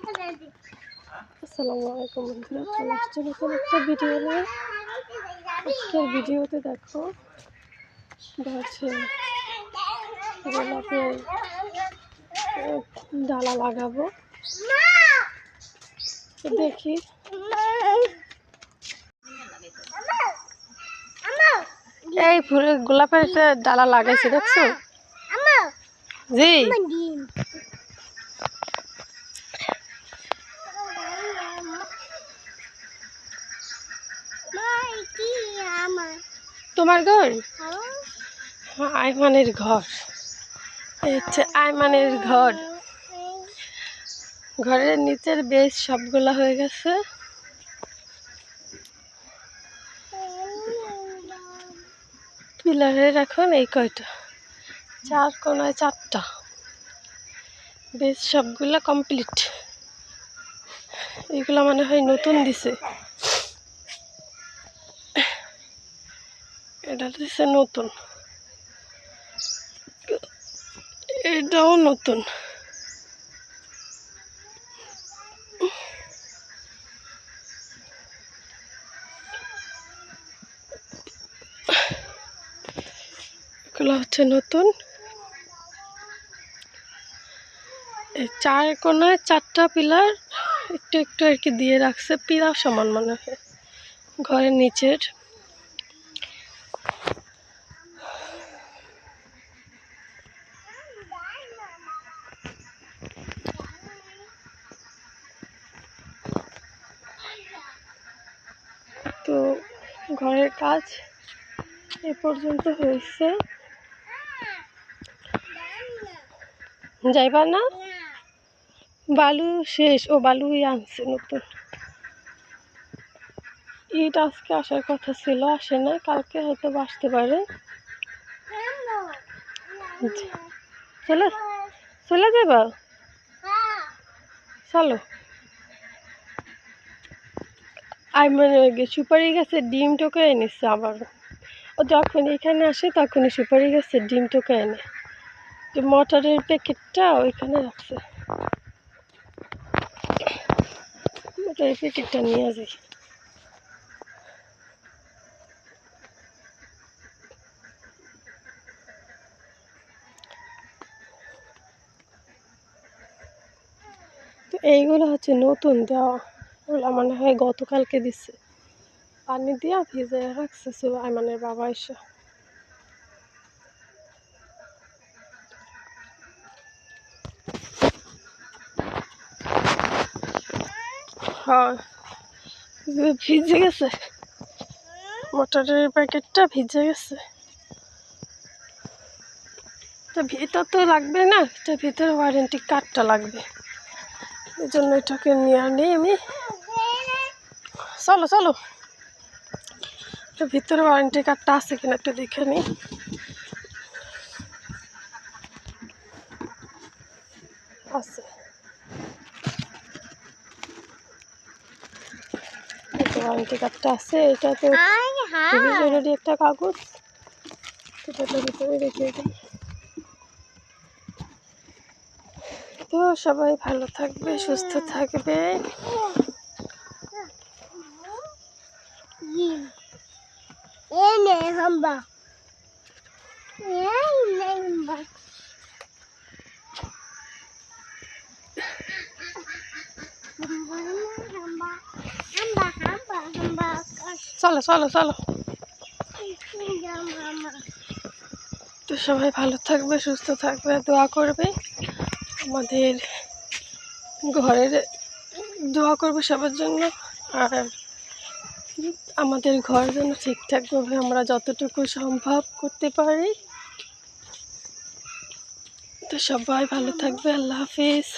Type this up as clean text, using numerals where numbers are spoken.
আসসালামু আলাইকুম বন্ধুরা, চলে আসছে নতুন একটা ভিডিও নিয়ে। আজকের ভিডিওতে দেখো গাছে গোলাপের ডালা লাগাবো, দেখি। এই ফুলের গোলাপের ডালা লাগাইছে, দেখছো? জি, তোমার ঘর? আইমানের ঘর। এই হচ্ছে আইমানের ঘর। ঘরের নিচের বেশ সবগুলা হয়ে গেছে। পিলারের এখন এই কয়টা, 4 কোনায় 4টা, বেশ সবগুলা কমপ্লিট। এগুলো মনে হয় নতুন দিছে, এটা দিছে নতুন, এটাও নতুন। এগুলো হচ্ছে নতুন। এই 4 কোনায় 4টা পিলার একটু একটু আর কি দিয়ে রাখছে, পিলার সমান মনে হয় ঘরের নিচের। তো ঘরের কাজ এ পর্যন্ত হয়েছে। যাইবা না? বালু শেষ। ও বালুই আনছে নতুন। ইট আজকে আসার কথা ছিল, আসে না, কালকে হয়তো আসতে পারে। চলে চলে যাবা? চলো। মানে সুপারি গাছের ডিম টোকে এনেছে আবার। ও যখন এখানে আসে তখনই সুপারি গাছের ডিম টোকে এনে, যে মটরের প্যাকেটটা ওইখানে রাখছে। মটরের প্যাকেটটা নিয়ে যাই। তো এইগুলো হচ্ছে নতুন দেওয়া, ওগুলো মনে হয় গতকালকে দিচ্ছে, পানি দিয়া ভিজে রাখছে আইমানের বাবা এসে। হ্যাঁ, ভিজে গেছে, মোটরের প্যাকেটটা ভিজে গেছে। তো ভিতর তো লাগবে না, এটা ভিতরে ওয়ারেন্টি কার্ডটা লাগবে, এই জন্য এটাকে নিয়ে আনি আমি। চলো চলো, তো ভিতরে ওয়ারেন্টি কার্ডটা আছে কিনা একটু দেখে নিই। আছে, ওয়ারেন্টি কার্ডটা আছে। এটা তো খুবই জরুরি একটা কাগজ, এটার ভিতরে রেখে দিই। তো সবাই ভালো থাকবে, সুস্থ থাকবে। চলো চলো চলো। তো সবাই ভালো থাকবে, সুস্থ থাকবে, দোয়া করবে আমাদের ঘরের, দোয়া করবে সবার জন্য। আর আমাদের ঘর যেন ঠিকঠাকভাবে আমরা যতটুকু সম্ভব করতে পারি। তো সবাই ভালো থাকবে। আল্লাহ হাফিজ।